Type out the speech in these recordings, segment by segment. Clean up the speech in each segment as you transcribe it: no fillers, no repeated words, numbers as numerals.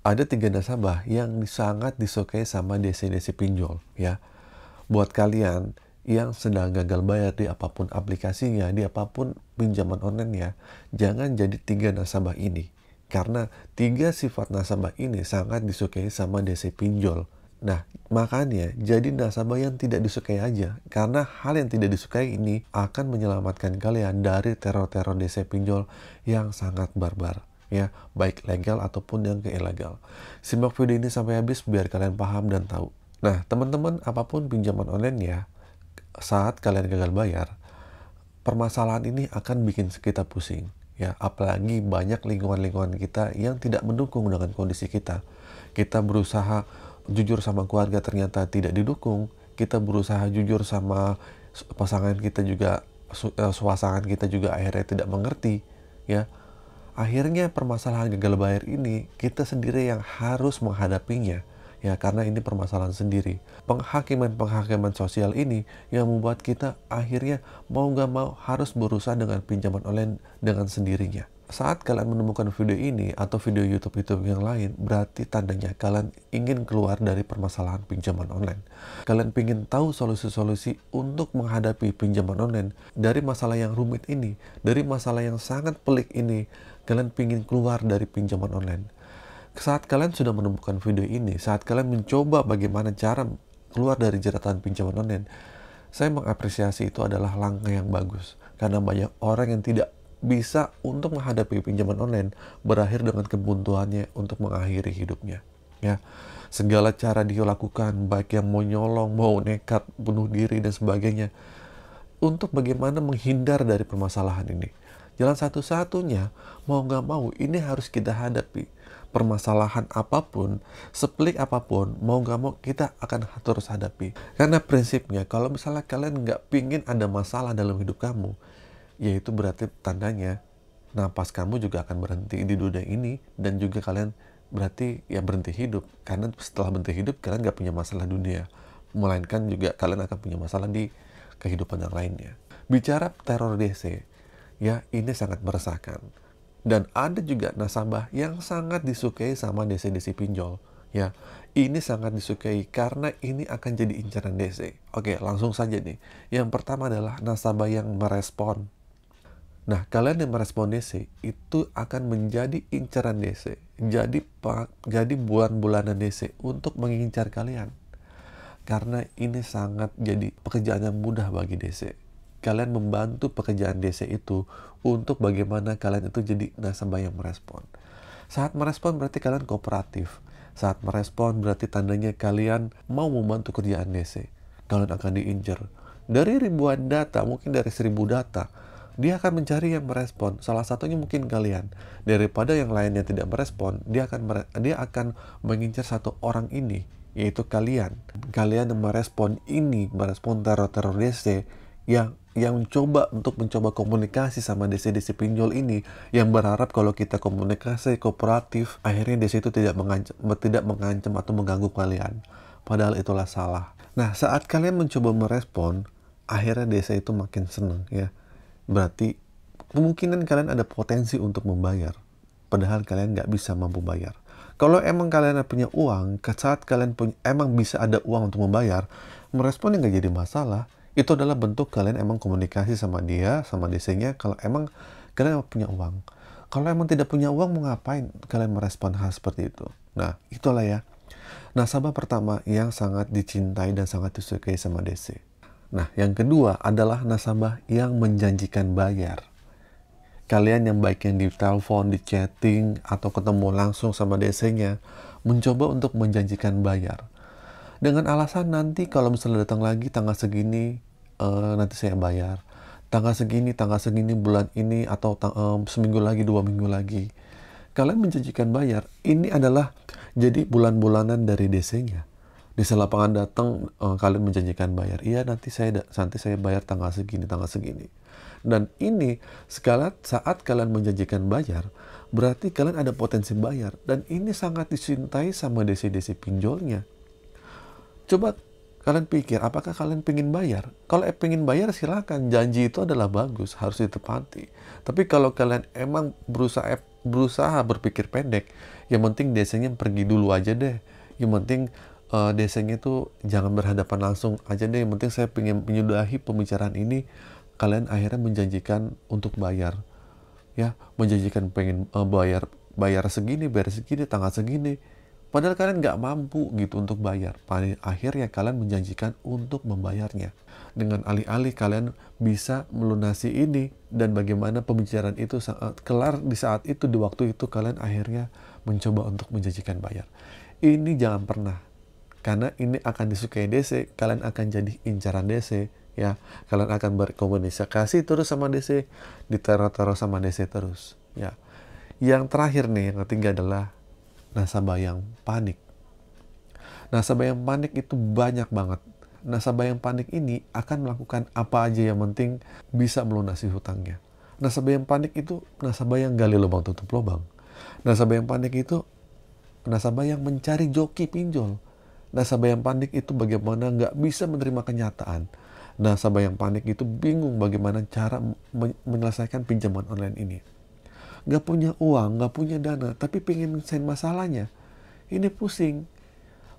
Ada 3 nasabah yang sangat disukai sama DC-DC pinjol ya. Buat kalian yang sedang gagal bayar di apapun aplikasinya, di apapun pinjaman online ya, jangan jadi 3 nasabah ini. Karena 3 sifat nasabah ini sangat disukai sama DC pinjol. Nah, makanya jadi nasabah yang tidak disukai aja. Karena hal yang tidak disukai ini akan menyelamatkan kalian dari teror-teror DC pinjol yang sangat barbar. Ya, baik legal ataupun yang ilegal. Simak video ini sampai habis biar kalian paham dan tahu. Nah, teman-teman, apapun pinjaman online ya, saat kalian gagal bayar, permasalahan ini akan bikin kita pusing. Ya, apalagi banyak lingkungan-lingkungan kita yang tidak mendukung dengan kondisi kita. Kita berusaha jujur sama keluarga ternyata tidak didukung. Kita berusaha jujur sama pasangan kita juga, pasangan kita juga akhirnya tidak mengerti. Ya, akhirnya permasalahan gagal bayar ini kita sendiri yang harus menghadapinya. Ya, karena ini permasalahan sendiri. Penghakiman sosial ini yang membuat kita akhirnya mau nggak mau harus berusaha dengan pinjaman online dengan sendirinya. Saat kalian menemukan video ini atau video YouTube yang lain, berarti tandanya kalian ingin keluar dari permasalahan pinjaman online. Kalian ingin tahu solusi-solusi untuk menghadapi pinjaman online dari masalah yang rumit ini, dari masalah yang sangat pelik ini. Kalian ingin keluar dari pinjaman online. Saat kalian sudah menemukan video ini, saat kalian mencoba bagaimana cara keluar dari jeratan pinjaman online, saya mengapresiasi itu adalah langkah yang bagus. Karena banyak orang yang tidak bisa untuk menghadapi pinjaman online berakhir dengan kebuntuannya untuk mengakhiri hidupnya. Ya, segala cara dia lakukan, baik yang mau nyolong, mau nekat, bunuh diri, dan sebagainya, untuk bagaimana menghindar dari permasalahan ini. Jalan satu-satunya, mau nggak mau, ini harus kita hadapi. Permasalahan apapun, sepelik apapun, mau nggak mau kita akan terus hadapi. Karena prinsipnya, kalau misalnya kalian nggak pingin ada masalah dalam hidup kamu, yaitu berarti tandanya napas kamu juga akan berhenti di dunia ini, dan juga kalian berarti ya berhenti hidup. Karena setelah berhenti hidup, kalian nggak punya masalah dunia, melainkan juga kalian akan punya masalah di kehidupan yang lainnya. Bicara teror DC, ya ini sangat meresahkan. Dan ada juga nasabah yang sangat disukai sama DC-DC pinjol. Ya, ini sangat disukai karena ini akan jadi incaran DC. Oke, langsung saja nih. Yang pertama adalah nasabah yang merespon. Nah, kalian yang merespon DC itu akan menjadi incaran DC. Jadi bulan-bulanan DC untuk mengincar kalian. Karena ini sangat jadi pekerjaan yang mudah bagi DC. Kalian membantu pekerjaan DC itu untuk bagaimana kalian itu jadi nasabah yang merespon. Saat merespon berarti kalian kooperatif. Saat merespon berarti tandanya kalian mau membantu kerjaan DC. Kalian akan diincar. Dari ribuan data, mungkin dari 1000 data, dia akan mencari yang merespon. Salah satunya mungkin kalian. Daripada yang lainnya tidak merespon, dia akan mengincar satu orang ini, yaitu kalian. Kalian yang merespon ini, merespon teror-teror DC yang mencoba komunikasi sama DC-DC pinjol ini, yang berharap kalau kita komunikasi kooperatif, akhirnya DC itu tidak mengancam atau mengganggu kalian. Padahal itulah salah. Nah, saat kalian mencoba merespon, akhirnya DC itu makin senang ya. Berarti kemungkinan kalian ada potensi untuk membayar, padahal kalian nggak bisa mampu bayar. Kalau emang kalian punya uang, saat kalian emang bisa ada uang untuk membayar, merespon nggak jadi masalah. Itu adalah bentuk kalian emang komunikasi sama dia, sama DC-nya, kalau emang kalian punya uang. Kalau emang tidak punya uang, mau ngapain kalian merespon hal seperti itu? Nah, itulah ya. Nasabah pertama yang sangat dicintai dan sangat disukai sama DC. Nah, yang kedua adalah nasabah yang menjanjikan bayar. Kalian yang baik yang di telepon, di chatting, atau ketemu langsung sama DC-nya, mencoba untuk menjanjikan bayar. Dengan alasan nanti kalau misalnya datang lagi tanggal segini, nanti saya bayar. Tanggal segini bulan ini, atau seminggu lagi, 2 minggu lagi. Kalian menjanjikan bayar. Ini adalah jadi bulan-bulanan dari DC-nya. Di lapangan datang, kalian menjanjikan bayar. Iya, nanti saya bayar tanggal segini. Dan ini saat kalian menjanjikan bayar, berarti kalian ada potensi bayar. Dan ini sangat dicintai sama DC-DC pinjolnya. Coba Kalian pikir, apakah kalian pengen bayar? Kalau pengen bayar silakan, janji itu adalah bagus, harus ditepati. Tapi kalau kalian emang berusaha berpikir pendek, yang penting DC-nya pergi dulu aja deh. Yang penting DC-nya itu jangan berhadapan langsung aja deh. Yang penting saya pengen menyudahi pembicaraan ini. Kalian akhirnya menjanjikan untuk bayar, ya, menjanjikan pengen bayar segini, tanggal segini. Padahal kalian nggak mampu gitu untuk bayar. Pada akhirnya kalian menjanjikan untuk membayarnya. Dengan alih-alih kalian bisa melunasi ini, dan bagaimana pembicaraan itu kelar di saat itu, di waktu itu kalian akhirnya mencoba untuk menjanjikan bayar. Ini jangan pernah. Karena ini akan disukai DC, kalian akan jadi incaran DC, ya. Kalian akan berkomunikasi terus sama DC, diteror-teror sama DC terus, ya. Yang terakhir nih, yang ketiga adalah nasabah yang panik. Nasabah yang panik itu banyak banget. Nasabah yang panik ini akan melakukan apa aja yang penting bisa melunasi hutangnya. Nasabah yang panik itu nasabah yang gali lubang tutup lubang. Nasabah yang panik itu nasabah yang mencari joki pinjol. Nasabah yang panik itu bagaimana nggak bisa menerima kenyataan. Nasabah yang panik itu bingung bagaimana cara menyelesaikan pinjaman online ini. Nggak punya uang, nggak punya dana, tapi pengen nyelesain masalahnya. Ini pusing.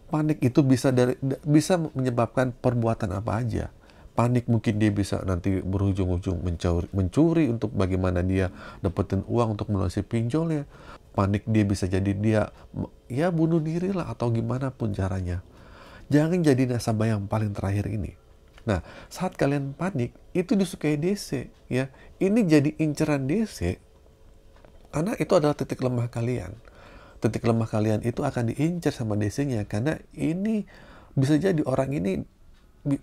Panik itu bisa menyebabkan perbuatan apa aja. Panik mungkin dia bisa nanti berujung-ujung mencuri untuk bagaimana dia dapetin uang untuk melunasi pinjolnya. Panik dia bisa jadi dia ya bunuh diri lah atau gimana pun caranya. Jangan jadi nasabah yang paling terakhir ini. Nah, saat kalian panik, itu disukai DC, ya. Ini jadi inceran DC. Karena itu adalah titik lemah kalian. Titik lemah kalian itu akan diincar sama DC-nya. Karena ini bisa jadi orang ini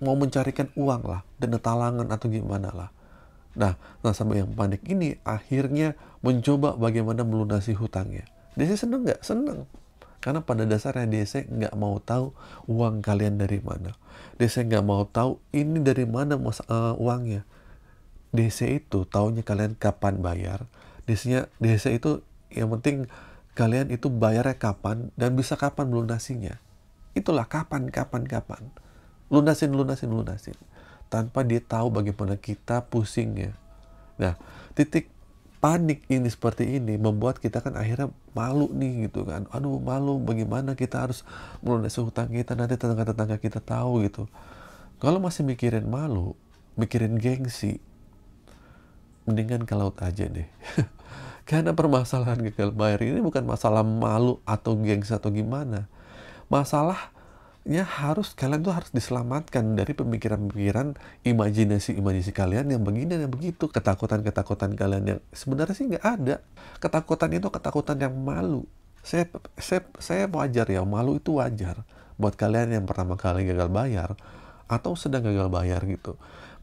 mau mencarikan uang lah. Dana talangan atau gimana lah. Nah, nasabah yang panik ini akhirnya mencoba bagaimana melunasi hutangnya. DC seneng nggak? Seneng. Karena pada dasarnya DC nggak mau tahu uang kalian dari mana. DC nggak mau tahu ini dari mana uangnya. DC itu taunya kalian kapan bayar. DC itu yang penting kalian itu bayarnya kapan dan bisa kapan melunasinya. Itulah kapan. Lunasin. Tanpa dia tahu bagaimana kita pusingnya. Nah, titik panik ini seperti ini membuat kita kan akhirnya malu nih gitu kan. Aduh, malu bagaimana kita harus melunasi hutang kita, nanti tetangga-tetangga kita tahu gitu. Kalau masih mikirin malu, mikirin gengsi, mendingan ke laut aja deh. Karena permasalahan gagal bayar ini bukan masalah malu atau gengsi atau gimana. Masalahnya kalian tuh harus diselamatkan dari pemikiran-pemikiran, imajinasi kalian yang begini dan yang begitu. Ketakutan kalian yang sebenarnya sih nggak ada. Ketakutan itu ketakutan yang malu. Saya wajar ya, malu itu wajar. Buat kalian yang pertama kali gagal bayar atau sedang gagal bayar gitu.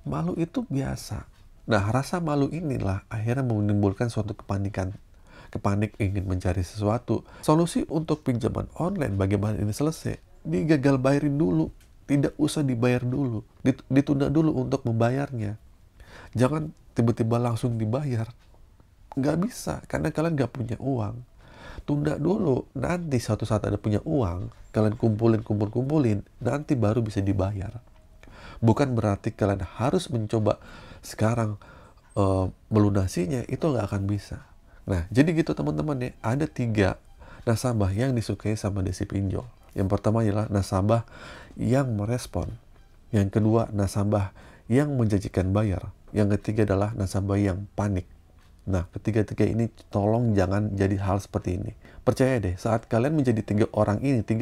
Malu itu biasa. Nah, rasa malu inilah akhirnya menimbulkan suatu kepanikan. Kepanik ingin mencari sesuatu. Solusi untuk pinjaman online bagaimana ini selesai? Digagal bayarin dulu. Tidak usah dibayar dulu. Ditunda dulu untuk membayarnya. Jangan tiba-tiba langsung dibayar. Nggak bisa, karena kalian nggak punya uang. Tunda dulu. Nanti suatu saat ada punya uang, kalian kumpulin, nanti baru bisa dibayar. Bukan berarti kalian harus mencoba sekarang melunasinya, itu nggak akan bisa. Nah, jadi gitu teman-teman ya, ada 3 nasabah yang disukai sama DC pinjol. Yang pertama adalah nasabah yang merespon. Yang kedua, nasabah yang menjanjikan bayar. Yang ketiga adalah nasabah yang panik. Nah, ketiga-tiga ini tolong jangan jadi hal seperti ini. Percaya deh, saat kalian menjadi 3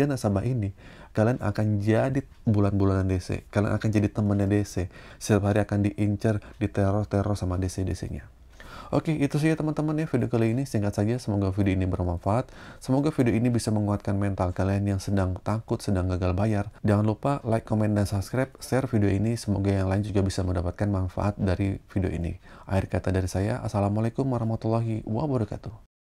nasabah ini, kalian akan jadi bulan-bulanan DC. Kalian akan jadi temannya DC. Setiap hari akan diincar, diteror-teror sama DC-DC-nya. Oke, itu sih ya teman-teman ya video kali ini. Singkat saja, semoga video ini bermanfaat. Semoga video ini bisa menguatkan mental kalian yang sedang takut, sedang gagal bayar. Jangan lupa like, comment, dan subscribe. Share video ini, semoga yang lain juga bisa mendapatkan manfaat dari video ini. Akhir kata dari saya, Assalamualaikum warahmatullahi wabarakatuh.